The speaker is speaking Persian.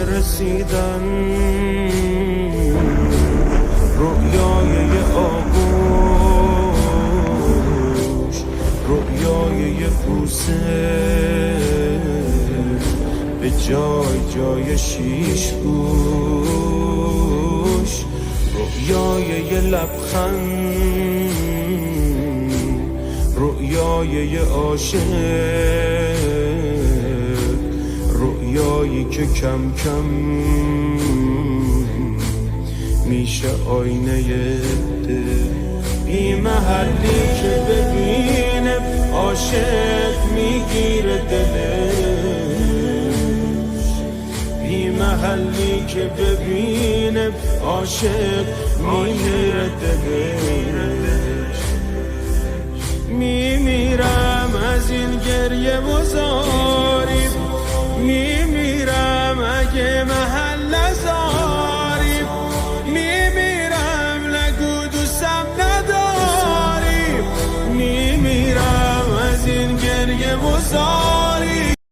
رسیدن، رویای یه آغوش، رویای یه بوسه به جای جای شیش گوش، رویای یه لبخند، رویای یه عاشق، رویایی که کم کم میشه آینه دل. بی محلی که ببینه عاشق میگیره دلش، بی محلی که ببینه عاشق میگیره دلش. میمیرم از این گریه و زاری، میمیرم اگه محل نزاری، میمیرم نگو دوستم نداری، میمیرم از این گریه و زاری.